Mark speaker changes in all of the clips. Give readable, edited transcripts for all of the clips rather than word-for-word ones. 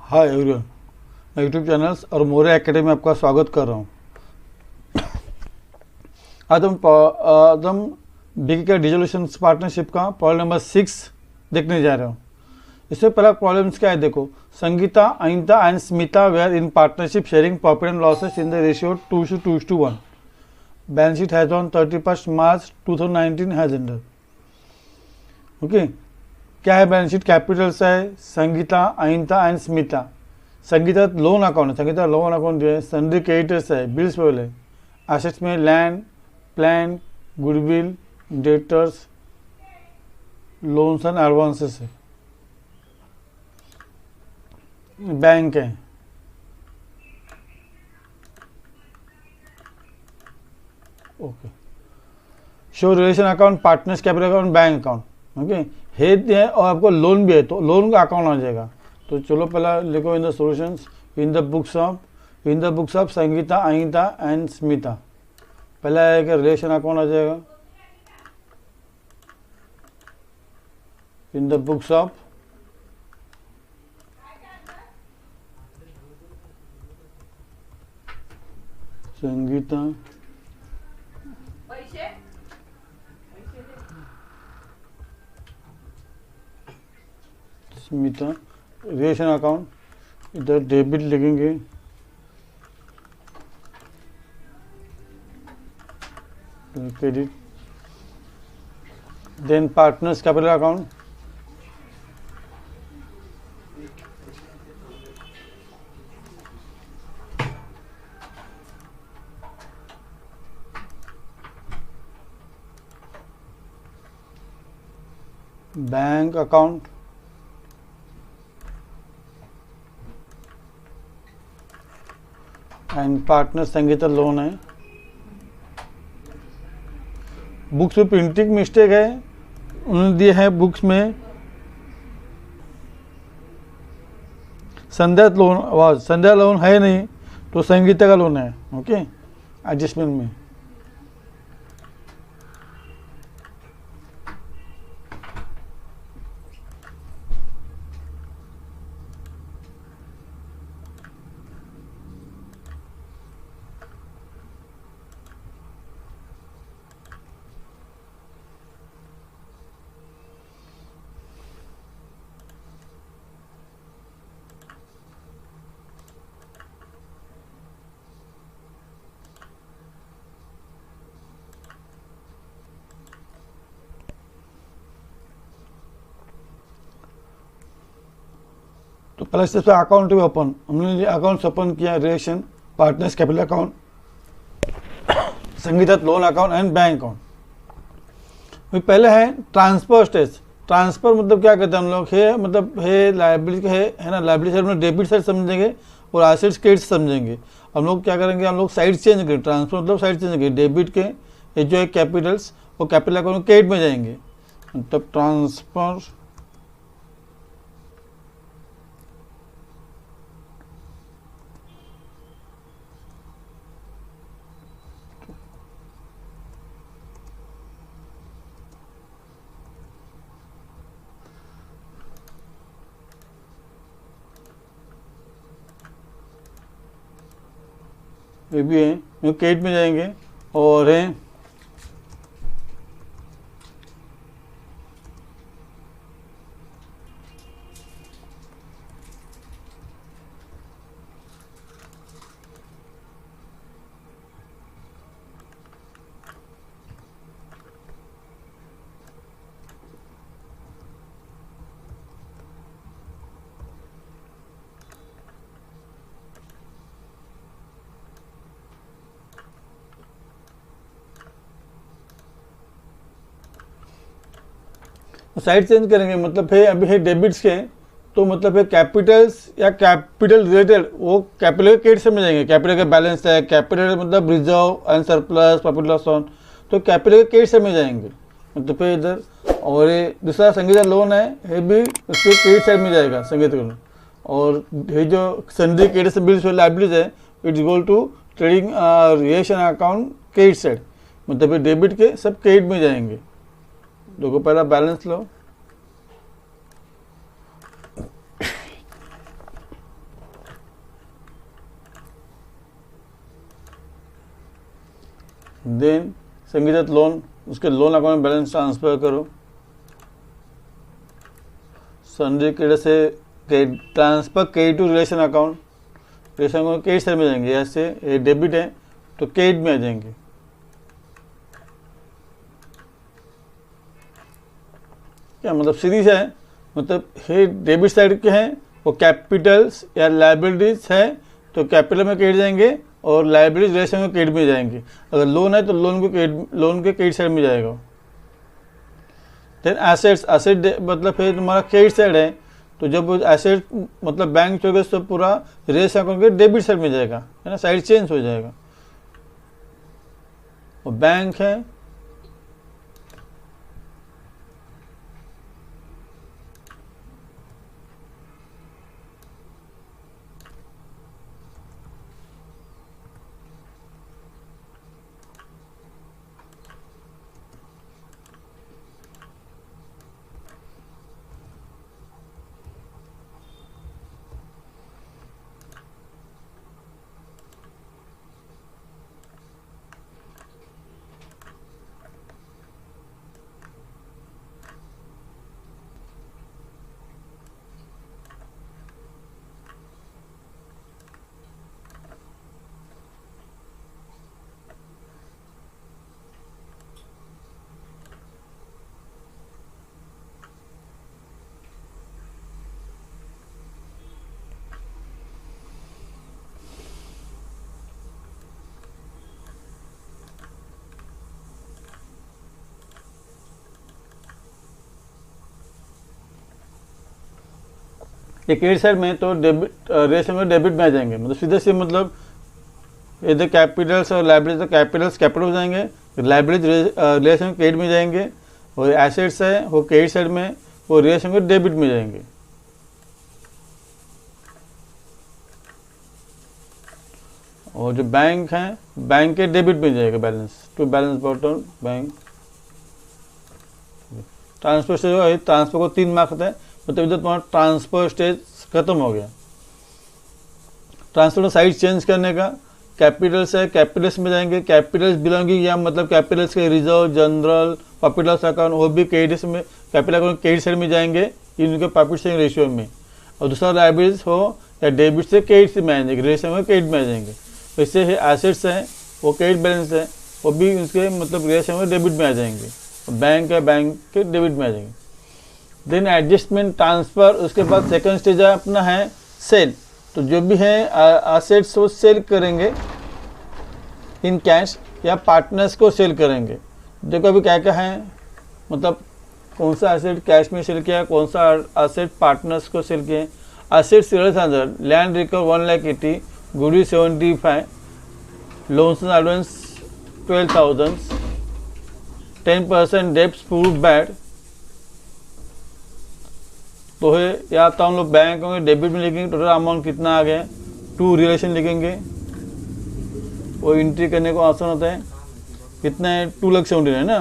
Speaker 1: Hi everyone, मैं YouTube channels और मोरे academy में आपका स्वागत कर रहा हूँ। आज हम बीके का डिसोल्यूशन पार्टनरशिप का प्रॉब्लम नंबर 6 देखने जा रहे हो। इससे पहला प्रॉब्लम्स क्या है देखो। Sangeeta, Anita and Smita were in partnership sharing profit and losses in the ratio 2:1। Balance sheet has on 31 March 2019 has ended. Okay, क्या है बैलेंस शीट? कैपिटल्स है Sangeeta, Anita and Smita. Sangeeta loan account है, संगीता लोन अकाउंट जो है। सन्ड्री क्रेडिटर्स है, बिल्स पेबल है। Assets में land, plan, goodwill, debtors, loans and advances है। बैंक है। Okay, show relation account, partners capital account, bank account. Okay, head है और आपको लोन भी है तो लोन का अकाउंट आ जाएगा। तो चलो पहला लिखो in the solutions in the books of Sangeeta, Anita and Smita. पहला है कि रिलेशन अकाउंट आ जाएगा in the books of Sangeeta, Smita. Relation account इधर डेबिट लिखेंगे, credit. Then partners capital account, bank account, and partner Sangeeta loan है। बुक्स में प्रिंटिंग मिस्टेक है, उन्होंने दिया है बुक्स में संध्या लोन है नहीं तो संगीता का लोन है। ओके, एडजस्टमेंट में तो पहले स्टेप से अकाउंट भी ओपन, हमने अकाउंट्स ओपन किया। Relation, partners capital account, Sangeeta loan account and bank account. पहले है ट्रांसफर स्टेज। ट्रांसफर मतलब क्या कहते हैं हम लोग, है मतलब है लाइबिलिटी है ना। लाइबिलिटी साइड में डेबिट साइड समझेंगे और एसेट्स क्रेडिट समझेंगे। हम लोग क्या करेंगे, हम लोग साइड चेंज करेंगे। ट्रांसफर मतलब साइड चेंज करेंगे। डेबिट के ये जो है कैपिटल्स वो कैपिटल अकाउंट क्रेडिट में जाएंगे, मतलब ट्रांसफर ये भी है, जो क्रेडिट में जाएंगे। और है साइड चेंज करेंगे, मतलब है अभी है डेबिट्स के तो मतलब है कैपिटल्स या कैपिटल रिलेटेड वो कैपिटल के क्रेडिट से में जाएंगे। कैपिटल का बैलेंस है, कैपिटल मतलब reserve and surplus, profit loss on, तो कैपिटल के क्रेडिट से में जाएंगे, मतलब फिर इधर। और ये दूसरा संगीता लोन है, ये भी उसके क्रेडिट साइड में जाएगा संगीता लोन। और ये जो सन्ड्री क्रेडिट से बिल्स लाइबिलिटीज है, it's equal to trading relation account credit side, मतलब डेबिट के सब क्रेडिट में जाएंगे। देखो पहला बैलेंस लो, देन संगीता लोन, उसके लोन अकाउंट में बैलेंस ट्रांसफ़र करो। सन्डे क्रेडिट से transfer credit to relation account, relation account credit side में जाएंगे। ऐसे ये डेबिट है तो क्रेडिट में आ जाएंगे। क्या मतलब सीरीज है, मतलब ये डेबिट साइड के हैं वो कैपिटल्स या लाइबिलिटीज है तो कैपिटल में क्रेडिट जाएंगे और लाइबिलिटीज रिलेशन में क्रेडिट में जाएंगे। अगर लोन है तो लोन को क्रेडिट, लोन के क्रेडिट साइड में जाएगा। देन एसेट्स, एसेट मतलब फिर तुम्हारा क्रेडिट साइड है तो जब एसेट मतलब बैंक चलोगे तो पूरा रिलेशन अकाउंट के डेबिट साइड में जाएगा, है ना, साइड चेंज हो जाएगा। और बैंक है ये क्रेडिट साइड में तो डेबिट रेशियो में डेबिट में आ जाएंगे। मतलब सीधे से मतलब इधर कैपिटल्स और लाइबिलिटीज, तो कैपिटल्स कैपिटल हो जाएंगे, लाइबिलिटीज रिलेशन में क्रेडिट में जाएंगे और एसेट्स है वो क्रेडिट साइड में, वो रिलेशन में डेबिट में जाएंगे। और जो बैंक है बैंक के डेबिट में जाएगा balance, to balance bottom bank. Transfer stage, transfer को 3 मार्क्स होता है, मतलब इधर तुम्हारा ट्रांसफर स्टेज खत्म हो गया। ट्रांसफर साइड चेंज करने का, कैपिटल्स है कैपिटल्स में जाएंगे, कैपिटल्स बिलोंगिंग या मतलब कैपिटल्स के रिजर्व, जनरल, प्रॉफिट अकाउंट वो भी क्रेडिट में, कैपिटल अकाउंट क्रेडिट साइड में जाएंगे इनके प्रॉफिट शेयरिंग रेशियो में। और दूसरा लाइबिलिटीज हो या डेबिट से क्रेडिट में आ जाएंगे, रिलेशन में क्रेडिट में आ जाएंगे। वैसे है एसेट्स हैं वो क्रेडिट बैलेंस है वो भी उसके मतलब रिलेशन में डेबिट में आ जाएंगे। बैंक है बैंक के डेबिट में आ जाएंगे। देन एडजस्टमेंट ट्रांसफ़र, उसके बाद सेकंड स्टेज अपना है सेल। तो जो भी है एसेट्स वो सेल करेंगे इन कैश या पार्टनर्स को सेल करेंगे। देखो अभी क्या क्या है, मतलब कौन सा एसेट कैश में सेल किया, कौन सा एसेट पार्टनर्स को सेल किए। Asset serious answer, land recover 1,80,000, गुडी 75, loans and advance 12,000, 10% debts prove bad. तो है या तो हम लोग बैंक होंगे डेबिट में लिखेंगे, टोटल अमाउंट कितना आ गया, टू रिलेशन लिखेंगे, वो एंट्री करने को आसान होता है। कितना है 2,70,000 है ना,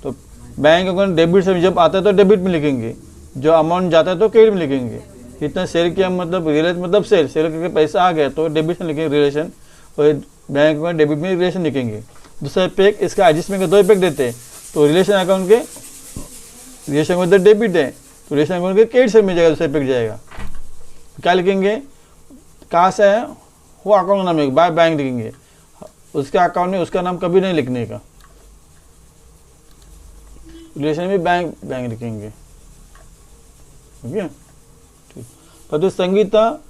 Speaker 1: तो बैंक अकाउंट डेबिट से जब आता है तो डेबिट में लिखेंगे, जो अमाउंट जाता है तो क्रेडिट में लिखेंगे। इतना सेल किया मतलब रिलेशन मतलब सेल करके पैसा आ गया तो डेबिट में लिखेंगे रिलेशन, और बैंक में डेबिट में रिलेशन लिखेंगे। दूसरा इफेक्ट इसका एडजस्टमेंट के 2 इफेक्ट देते हैं, तो रिलेशन अकाउंट के रिलेशन में इधर डेबिट है तो रिलेशन अकाउंट के क्रेडिट से मिल जाएगा, दूसरा इफेक्ट जाएगा। क्या लिखेंगे, कहाँ से है वो अकाउंट नाम बाय बैंक लिखेंगे, उसके अकाउंट में उसका नाम कभी नहीं लिखने का। रिलेशन में बैंक बैंक लिखेंगे, ठीक है। तो Sangeeta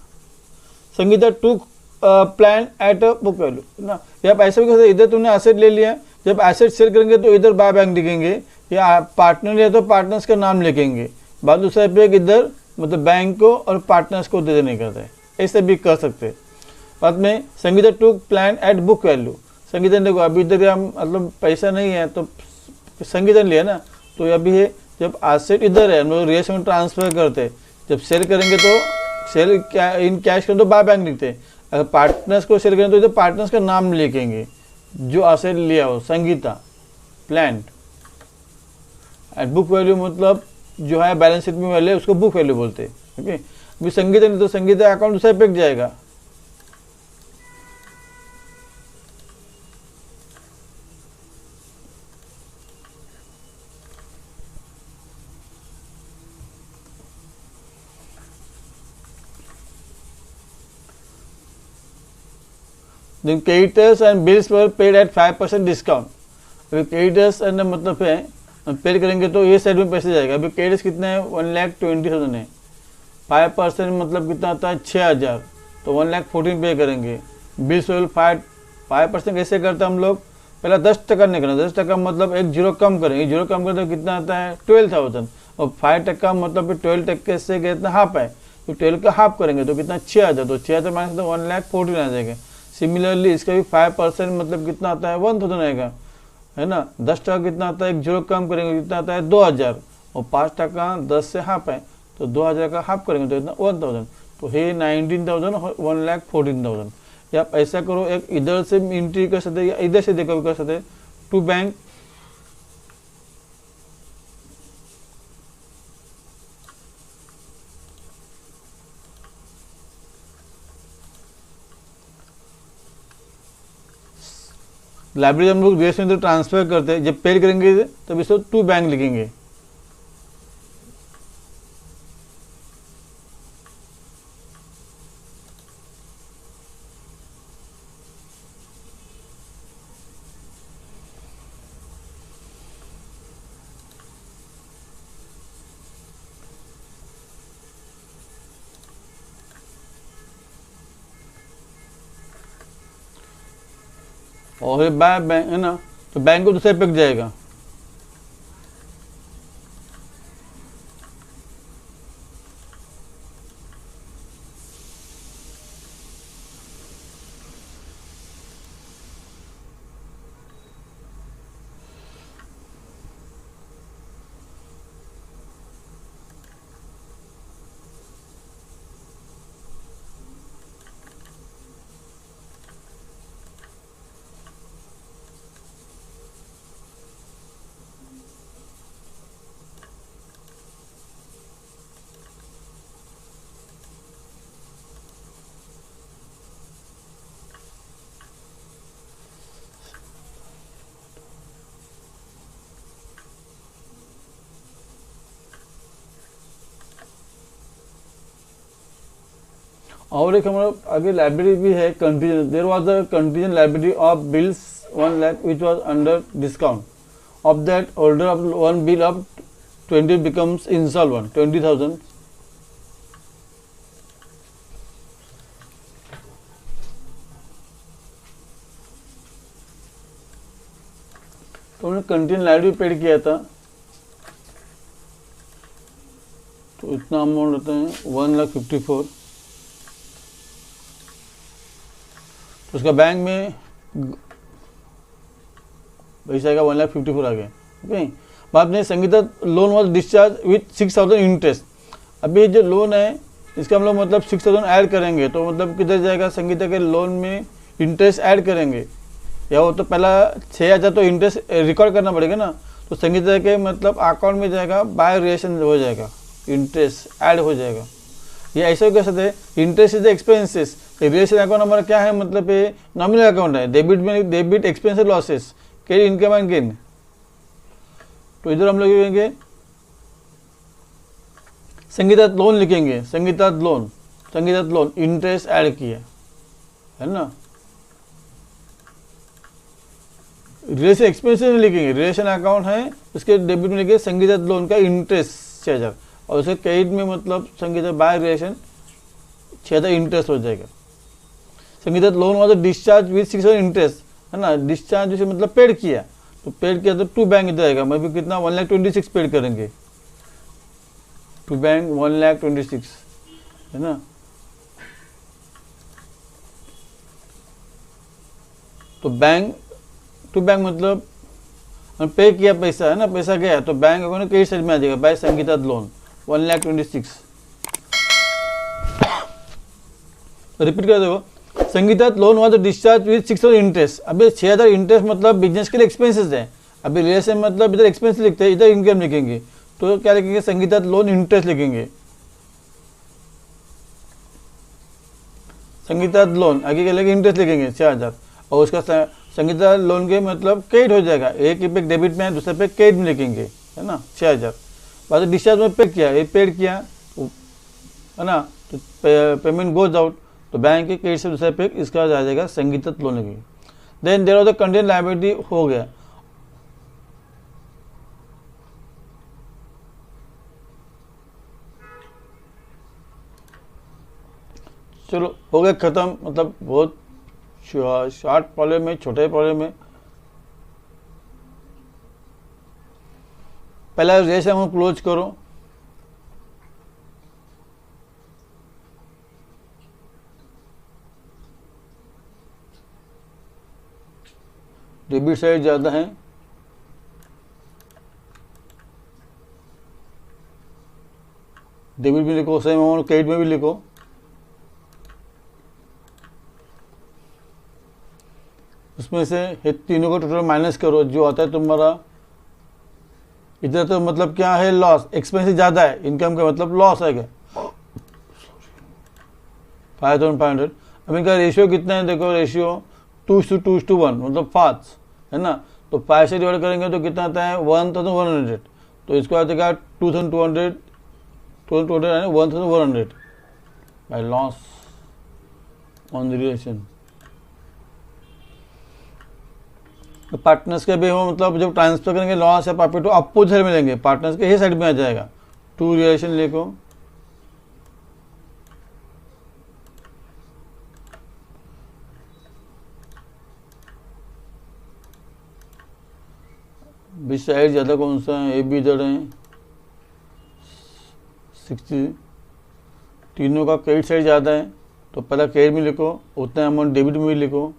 Speaker 1: took plan at a book value ना, या ऐसा भी कहते इधर तुमने एसेट ले लिया, जब एसेट सेल करेंगे तो इधर बाय बैंक लिखेंगे, या पार्टनर लिया तो पार्टनर्स का नाम लिखेंगे। बाद दूसरा पे इधर मतलब बैंक को और पार्टनर्स को दे नहीं करते, ऐसे भी कर सकते। बाद में Sangeeta took plan at book value, Sangeeta ने देखो अभी इधर हम मतलब पैसा नहीं है तो संगीता ने लिया ना, तो अभी है जब एसेट इधर है हम लोग रिलेशन में ट्रांसफर करते, जब सेल करेंगे तो सेल इन कैश करें तो बाय बैंक लिखते, अगर पार्टनर्स को सेल करें तो इधर पार्टनर्स का नाम लिखेंगे जो एसेट लिया हो, Sangeeta plan at book value, मतलब जो है बैलेंस शीट में वैल्यू उसको बुक वैल्यू बोलते हैं, ओके। अभी संगीता नहीं तो संगीता अकाउंट दूसरा इफेक्ट जाएगा, then creditors and bills were paid at 5% discount. अभी क्रेडिटर्स एंड मतलब है पेड करेंगे तो ये साइड में पैसे जाएगा। अभी क्रेडिटर्स कितने हैं 1,20,000 है, 5% मतलब कितना आता है 6,000, तो 1,14,000 पे करेंगे। बिल्स विल 5% कैसे करते हैं हम लोग, पहला 10% नहीं करना, 10% मतलब एक जीरो कम करेंगे, जीरो कम करते तो कितना आता है 12,000, और 5% मतलब 12% से कितना हाफ है, तो 12 का हाफ करेंगे तो कितना 6,000, तो 6,000 माइनस तो 1,14,000 आ जाएगा। सिमिलरली इसका भी 5% मतलब कितना आता है 1,000 आएगा, है ना। 10% कितना आता है, एक जीरो कम करेंगे कितना आता है 2,000, और 5% 10 से हाफ है तो 2,000 का हाफ करेंगे तो इतना 1,000, तो है 19,000 और 1,14,000। या आप ऐसा करो, एक इधर से एंट्री कर सकते या इधर से देखो कर सकते, टू बैंक लाइब्रेरी हम लोग रेस में ट्रांसफर करते हैं, जब पेड करेंगे तब इसको टू बैंक लिखेंगे। और बाय बैंक है ना, तो बैंक को दूसरे पे जाएगा। और एक हमारा आगे लाइब्रेरी भी है contingent. There was a contingent liability of bills 1 lakh which was under discount. Of that order of one bill of 20 becomes insolvent 20,000। तो उन्होंने कंटीजेंट लाइब्रेरी पेड किया था, तो इतना अमाउंट होता है 1,54,000। उसका बैंक में पैसा आएगा 1,54,000 आ गया। ओके, बाद में Sangeeta loan was discharge with 6,000 interest. अभी जो लोन है इसका हम लोग मतलब 6,000 ऐड करेंगे, तो मतलब किधर जाएगा, संगीता के लोन में इंटरेस्ट ऐड करेंगे, या वो तो पहला 6,000 तो इंटरेस्ट रिकॉर्ड करना पड़ेगा ना, तो संगीता के मतलब अकाउंट में जाएगा, बाय रिलेशन हो जाएगा, इंटरेस्ट ऐड हो जाएगा। ये ऐसे कह सकते हैं, interest is the expenses. Realisation account हमारा क्या है, मतलब ये नॉमिनल अकाउंट है, डेबिट में debit expenses losses, credit income and gain. तो इधर हम लोग लिखेंगे संगीता लोन लिखेंगे, संगीता लोन इंटरेस्ट ऐड किया है ना। रिलेशन एक्सपेंसेस में लिखेंगे, रिलेशन अकाउंट है उसके डेबिट में लिखेंगे संगीता लोन का इंटरेस्ट 6,000, और उसके क्रेडिट में मतलब संगीता बाय रिलेशन 6,000 इंटरेस्ट हो जाएगा। Sangeeta loan was discharge with 6,000 interest है ना, डिस्चार्ज जैसे मतलब पेड किया, तो पेड किया तो टू बैंक इधर आएगा, मैं भी कितना 1,26,000 पेड करेंगे, टू बैंक 1,26,000 है ना। तो बैंक टू बैंक मतलब पे किया पैसा है ना, पैसा गया तो बैंक अकाउंट क्रेडिट साइड में आ जाएगा, बाय संगीता लोन 1,26,000। रिपीट कर दो, Sangeeta loan was discharge with 6,000 interest. अभी 6,000 इंटरेस्ट मतलब बिजनेस के लिए एक्सपेंसेस है, अभी रिलेशन मतलब इधर एक्सपेंस लिखते हैं, इधर इनकम लिखेंगे, तो क्या लिखेंगे संगीता लोन इंटरेस्ट लिखेंगे, संगीता लोन आगे क्या लिखेंगे इंटरेस्ट लिखेंगे 6,000, और उसका संगीता लोन के मतलब क्रेडिट हो जाएगा, एक पे डेबिट में है दूसरे पे क्रेडिट में लिखेंगे है ना 6,000। बाद डिस्चार्ज में पे किया, ये पेड किया है ना, तो पेमेंट गोज आउट, तो बैंक के क्रेडिट से दूसरा इफेक्ट इसका आ जाएगा संगीता लोन की। Then there of the content liability हो गया। चलो हो गया खत्म, मतलब बहुत शॉर्ट प्रॉब्लम है, छोटे प्रॉब्लम है। पहला जैसे हम क्लोज करो, डेबिट साइड ज़्यादा है, डेबिट भी लिखो, सेम अमाउंट क्रेडिट में भी लिखो। उसमें से ये तीनों को टोटल माइनस करो, जो आता है तुम्हारा इधर, तो मतलब क्या है लॉस, एक्सपेंसिव ज़्यादा है, इनकम का मतलब लॉस है क्या 5500। अब इनका रेशियो कितना है, देखो रेशियो 2:1 मतलब 5 है ना। तो 5 से डिवाइड करेंगे तो कितना आता है 1100। तो इसको आ जाएगा 2200 1100 by loss on the relation. Partners के भी हो, मतलब जब ट्रांसफर करेंगे लॉस या प्रॉफिट तो अपोजिट में लेंगे, पार्टनर्स के ही साइड में आ जाएगा। टू रिलेशन लिखो, बीच साइड ज़्यादा कौन सा है, ए बी इधर है 60, तीनों का क्रेडिट साइड ज़्यादा है, तो पहला क्रेडिट में लिखो, उतना अमाउंट डेबिट में भी लिखो।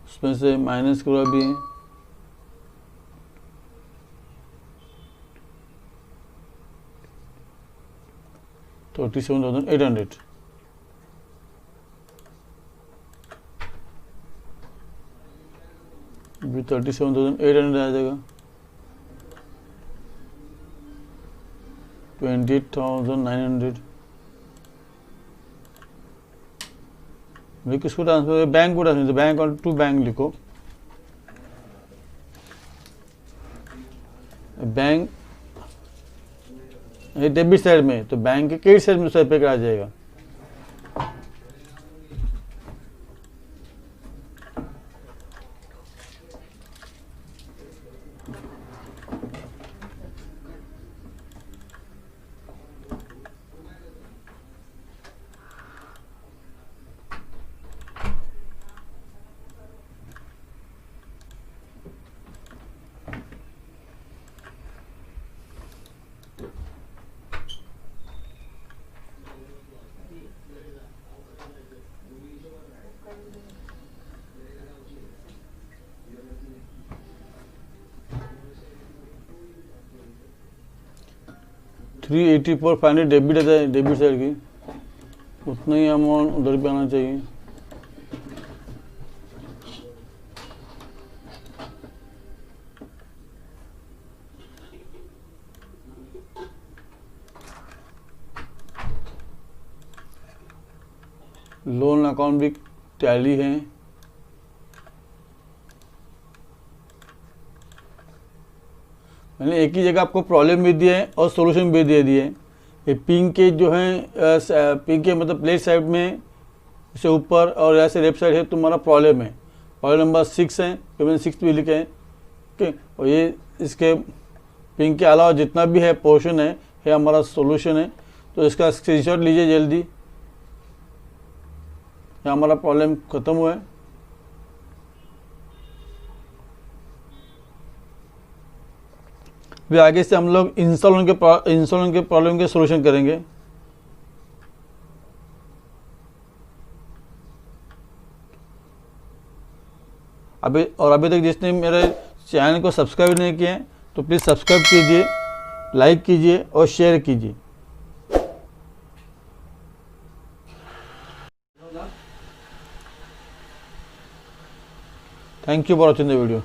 Speaker 1: उसमें से माइनस करो अभी, तो 37,800। अभी 37,800 आ जाएगा, 28,900। किसको ट्रांसफर, बैंक को ट्रांसफर, बैंक और टू बैंक लिखो। बैंक ये डेबिट साइड में, तो बैंक के क्रेडिट साइड में उसका इफेक्ट आ जाएगा। $384,500 डेबिट है, डेबिट साइड की, उतना ही अमाउंट उधर पे आना चाहिए। लोन अकाउंट भी टैली है, मैंने एक ही जगह आपको प्रॉब्लम भी दिया है और सॉल्यूशन भी दे दिए। ये पिंक के जो है पिंक के मतलब प्लेट साइड में से ऊपर और यहाँ से लेफ्ट साइड है तुम्हारा प्रॉब्लम है, प्रॉब्लम नंबर 6 है, तो मैंने 6 भी लिखे हैं। ओके, और ये इसके पिंक के अलावा जितना भी है पोर्शन है ये हमारा सॉल्यूशन है। तो इसका स्क्रीनशॉट लीजिए जल्दी, ये हमारा प्रॉब्लम खत्म हुआ है। फिर आगे से हम लोग इंस्टॉलन के प्रॉब्लम के सॉल्यूशन करेंगे। अभी तक जिसने मेरे चैनल को सब्सक्राइब नहीं किया है तो प्लीज़ सब्सक्राइब कीजिए, लाइक कीजिए और शेयर कीजिए। Thank you for watching the video.